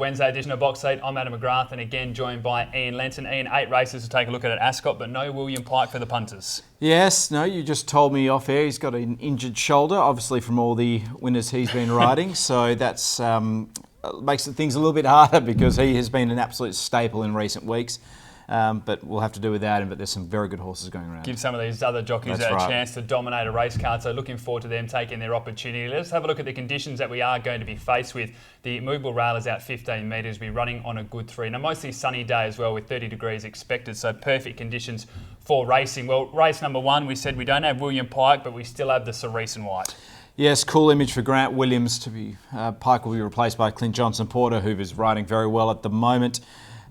Wednesday edition of Box Seat. I'm Adam McGrath, and again joined by Ian Lenton. Ian, 8 races to take a look at Ascot, but no William Pike for the punters. Yes, no, you just told me off air he's got an injured shoulder, obviously from all the winners he's been riding, so that's makes things a little bit harder because he has been an absolute staple in recent weeks. But we'll have to do without him, but there's some very good horses going around. Give some of these other jockeys a chance to dominate a race card, so looking forward to them taking their opportunity. Let's have a look at the conditions that we are going to be faced with. The movable rail is out 15 metres, we're running on a good 3. Now, mostly sunny day as well with 30 degrees expected, so perfect conditions for racing. Well, race number 1, we said we don't have William Pike, but we still have the Cerise and White. Yes, cool image for Grant Williams to be. Pike will be replaced by Clint Johnson-Porter, who is riding very well at the moment.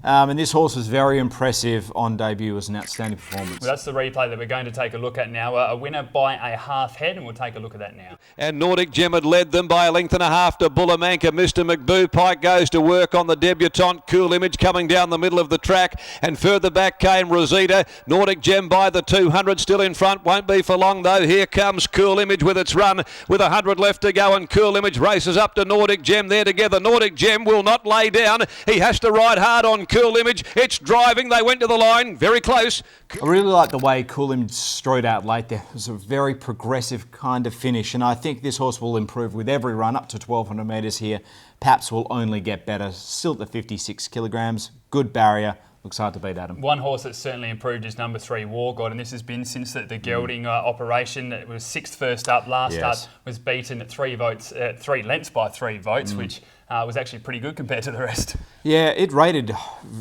And this horse was very impressive on debut. It was an outstanding performance. Well, that's the replay that we're going to take a look at now. A winner by a half head, and we'll take a look at that now. And Nordic Gem had led them by a length and a half to Bullamanka. Mr. McBoo. Pike goes to work on the debutant. Cool Image coming down the middle of the track. And further back came Rosita. Nordic Gem by the 200, still in front. Won't be for long though. Here comes Cool Image with its run. With 100 left to go, and Cool Image races up to Nordic Gem. There together. Nordic Gem will not lay down. He has to ride hard on Cool Image. It's driving. They went to the line. Very close. I really like the way Cool Image strode out late there. It was a very progressive kind of finish, and I think this horse will improve with every run up to 1,200 metres here. Perhaps will only get better. Still at the 56 kilograms. Good barrier. Looks hard to beat, Adam. One horse that's certainly improved is number 3, War God, and this has been since the gelding operation. It was 6th first up. Last start was beaten at 3 lengths by 3 votes, which was actually pretty good compared to the rest. Yeah, it rated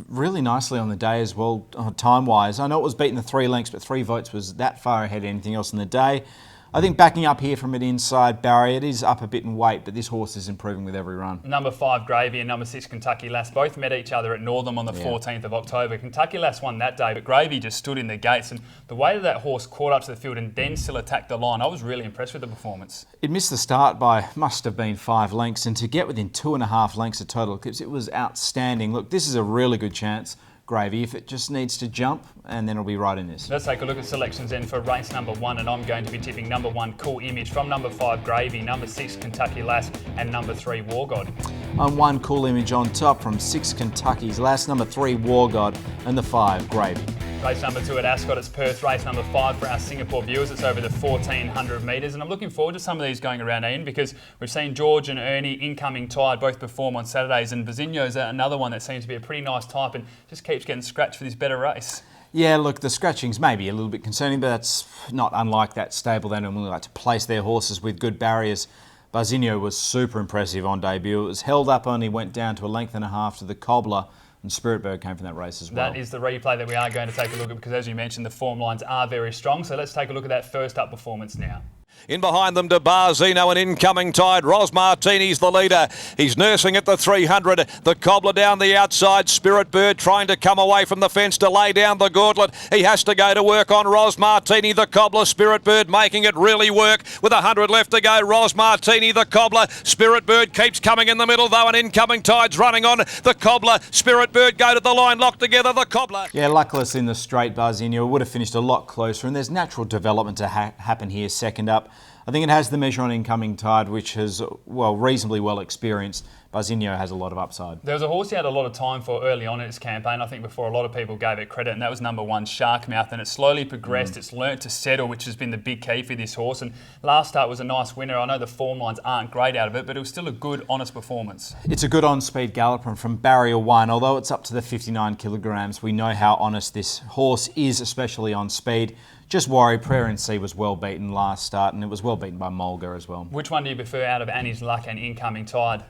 really nicely on the day as well, time-wise. I know it was beaten the 3 lengths, but 3 votes was that far ahead of anything else in the day. I think backing up here from an inside barrier, it is up a bit in weight, but this horse is improving with every run. Number 5, Gravy, and number 6, Kentucky Lass, both met each other at Northam on the 14th of October. Kentucky Lass won that day, but Gravy just stood in the gates, and the way that horse caught up to the field and then still attacked the line, I was really impressed with the performance. It missed the start by, must have been 5 lengths, and to get within 2.5 lengths of total eclipse, it was outstanding. Look, this is a really good chance. Gravy, if it just needs to jump, and then it'll be right in this. Let's take a look at selections then for race number 1, and I'm going to be tipping number 1, Cool Image, from number 5, Gravy, number 6, Kentucky Lass, and number 3, War God. I'm 1, Cool Image on top from 6, Kentucky's Lass, number 3, War God, and the 5, Gravy. Race number 2 at Ascot, it's Perth. Race number 5 for our Singapore viewers. It's over the 1,400 metres, and I'm looking forward to some of these going around, Ian, because we've seen George and Ernie, Incoming Tide, both perform on Saturdays, and Bazinho's another one that seems to be a pretty nice type and just keeps getting scratched for this better race. Yeah, look, the scratchings may be a little bit concerning, but that's not unlike that stable. They normally like to place their horses with good barriers. Bazinho was super impressive on debut. It was held up, only went down to a length and a half to the Cobbler, and Spirit Bird came from that race as well. That is the replay that we are going to take a look at because, as you mentioned, the form lines are very strong. So let's take a look at that first up performance now. In behind them to Barzino and Incoming Tide. Ros Martini's the leader. He's nursing at the 300. The Cobbler down the outside. Spirit Bird trying to come away from the fence to lay down the gauntlet. He has to go to work on Ros Martini, the Cobbler. Spirit Bird making it really work with 100 left to go. Ros Martini, the Cobbler. Spirit Bird keeps coming in the middle though, and Incoming Tide's running on. The Cobbler, Spirit Bird go to the line, locked together. The Cobbler. Yeah, luckless in the straight, Barzino. Would have finished a lot closer, and there's natural development to happen here second up. I think it has the measure on Incoming Tide, which has, well, reasonably well experienced. Bazinho has a lot of upside. There was a horse he had a lot of time for early on in its campaign, I think before a lot of people gave it credit, and that was number 1, Sharkmouth, and it slowly progressed. It's learnt to settle, which has been the big key for this horse, and last start was a nice winner. I know the form lines aren't great out of it, but it was still a good, honest performance. It's a good on-speed galloper from barrier 1, although it's up to the 59 kilograms. We know how honest this horse is, especially on speed. Just worry, Prayer and Sea was well beaten last start, and it was well beaten by Mulga as well. Which one do you prefer out of Annie's Luck and Incoming Tide?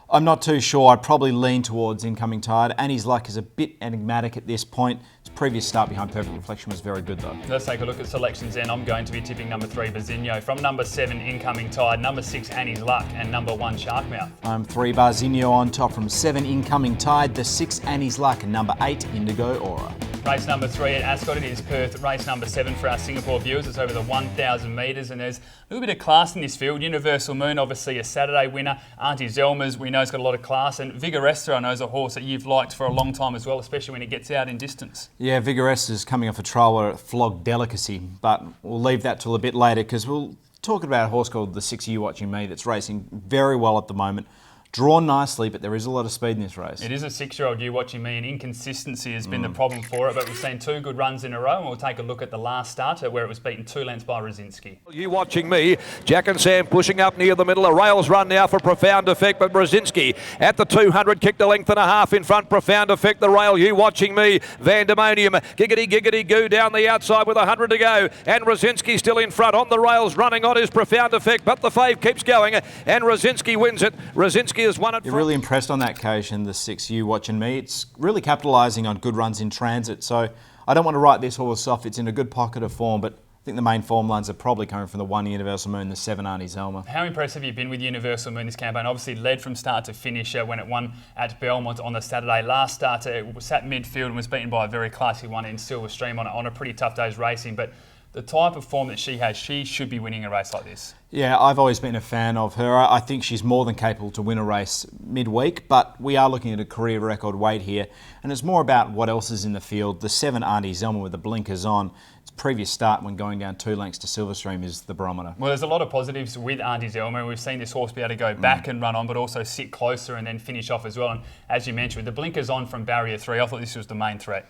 I'm not too sure. I'd probably lean towards Incoming Tide. Annie's Luck is a bit enigmatic at this point. His previous start behind Perfect Reflection was very good though. Let's take a look at selections then. I'm going to be tipping number 3, Bazinho. From number 7, Incoming Tide, number 6, Annie's Luck, and number 1, Sharkmouth. I'm 3, Bazinho on top from 7, Incoming Tide, the 6, Annie's Luck, and number 8, Indigo Aura. Race number 3 at Ascot, it is Perth. Race number 7 for our Singapore viewers. It's over the 1,000 metres, and there's a little bit of class in this field. Universal Moon, obviously a Saturday winner. Auntie Zelma's, we know, has got a lot of class. And Vigoresta, I know, is a horse that you've liked for a long time as well, especially when it gets out in distance. Yeah, Vigoresta's coming off a trial where it flogged Delicacy, but we'll leave that till a bit later because we'll talk about a horse called the 6 You Watching Me that's racing very well at the moment. Drawn nicely, but there is a lot of speed in this race. It is a 6-year-old You Watching Me, and inconsistency has been the problem for it, but we've seen 2 good runs in a row, and we'll take a look at the last starter where it was beaten 2 lengths by Rosinski. You Watching Me, Jack and Sam pushing up near the middle. A rails run now for Profound Effect, but Brzezinski at the 200 kicked a length and a half in front. Profound Effect, the rail, You Watching Me, Vandemonium, giggity goo down the outside with 100 to go, and Rosinski still in front on the rails, running on his Profound Effect, but the fave keeps going, and Rosinski wins it. Rosinski has won it. You're really impressed on that occasion, the 6 You Watching Me. It's really capitalising on good runs in transit, so I don't want to write this horse off. It's in a good pocket of form, but I think the main form lines are probably coming from the 1 Universal Moon, the 7 Auntie Zelma. How impressed have you been with Universal Moon this campaign? Obviously led from start to finish when it won at Belmont on the Saturday. Last starter, it sat midfield and was beaten by a very classy one in Silver Stream on a pretty tough day's racing, but the type of form that she has, she should be winning a race like this. Yeah, I've always been a fan of her. I think she's more than capable to win a race midweek, but we are looking at a career record weight here, and it's more about what else is in the field. The 7 Auntie Zelma with the blinkers on, its previous start when going down 2 lengths to Silverstream is the barometer. Well, there's a lot of positives with Auntie Zelma, and we've seen this horse be able to go back and run on, but also sit closer and then finish off as well. And as you mentioned, with the blinkers on from barrier 3, I thought this was the main threat.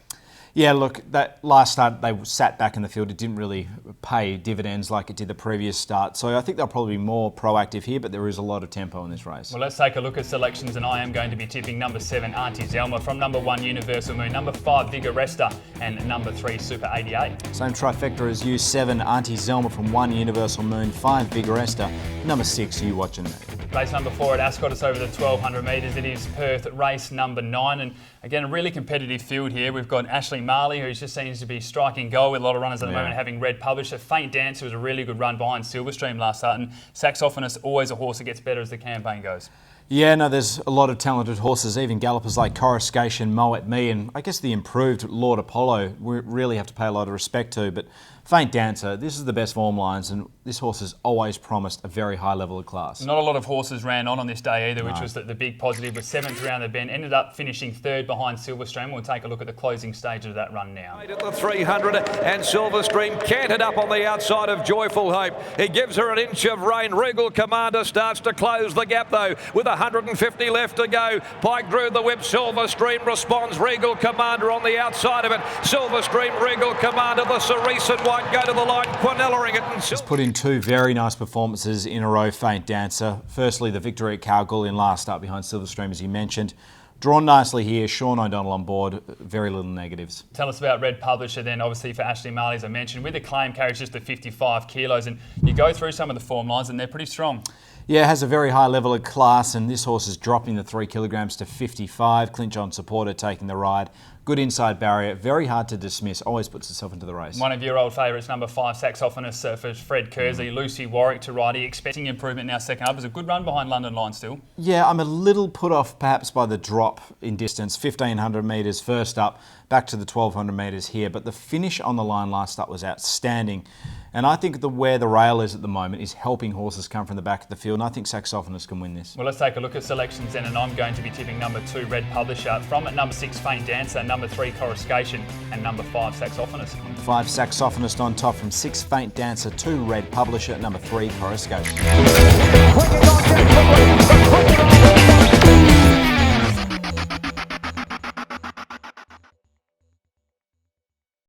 Yeah, look, that last start, they sat back in the field. It didn't really pay dividends like it did the previous start. So I think they'll probably be more proactive here, but there is a lot of tempo in this race. Well, let's take a look at selections, and I am going to be tipping number 7, Auntie Zelma, from number 1, Universal Moon, number 5, Vigoresta, and number 3, Super 88. Same trifecta as you, 7, Auntie Zelma from 1, Universal Moon, 5, Vigoresta, number 6, You Watching Me. Race number 4 at Ascot, it's over the 1,200 metres. It is Perth, race number 9, and again, a really competitive field here. We've got Ashley Marley, who just seems to be striking goal with a lot of runners at the moment, having Red Publisher. Faint Dancer was a really good run behind Silverstream last start, and Saxophonus, always a horse that gets better as the campaign goes. Yeah, no, there's a lot of talented horses, even gallopers like Coruscation, Moet Me, and I guess the improved Lord Apollo we really have to pay a lot of respect to. But Faint Dancer, this is the best form lines, and this horse has always promised a very high level of class. Not a lot of horses ran on this day either, which was the big positive. Was 7th around the bend, ended up finishing 3rd behind Silverstream. We'll take a look at the closing stage of that run now. At the 300, and Silverstream canted up on the outside of Joyful Hope. He gives her an inch of rain. Regal Commander starts to close the gap though, with 150 left to go. Pike drew the whip. Silverstream responds. Regal Commander on the outside of it. Silverstream, Regal Commander, the Cereson won't go to the line. Quinella it. He's put in 2 very nice performances in a row, Faint Dancer. Firstly, the victory at Kalgoorlie in last start behind Silverstream, as you mentioned. Drawn nicely here, Sean O'Donnell on board, very little negatives. Tell us about Red Publisher then, obviously for Ashley Marley, as I mentioned, with the claim carries just the 55 kilos, and you go through some of the form lines and they're pretty strong. Yeah, it has a very high level of class, and this horse is dropping the 3 kilograms to 55. Clint John Supporter taking the ride. Good inside barrier, very hard to dismiss, always puts itself into the race. One of your old favourites, number 5, Saxophonus for Fred Kersley. Lucy Warwick to ride. Are you expecting improvement now second up? It was a good run behind London Line still. Yeah, I'm a little put off perhaps by the drop in distance. 1,500 metres first up, back to the 1,200 metres here. But the finish on the line last up was outstanding. And I think where the rail is at the moment is helping horses come from the back of the field, and I think Saxophonus can win this. Well, let's take a look at selections then, and I'm going to be tipping number 2, Red Publisher, from at number 6, Faint Dancer, number 3, Coruscation, and number 5, Saxophonus. 5, Saxophonus on top from 6, Faint Dancer, 2, Red Publisher, number 3, Coruscation.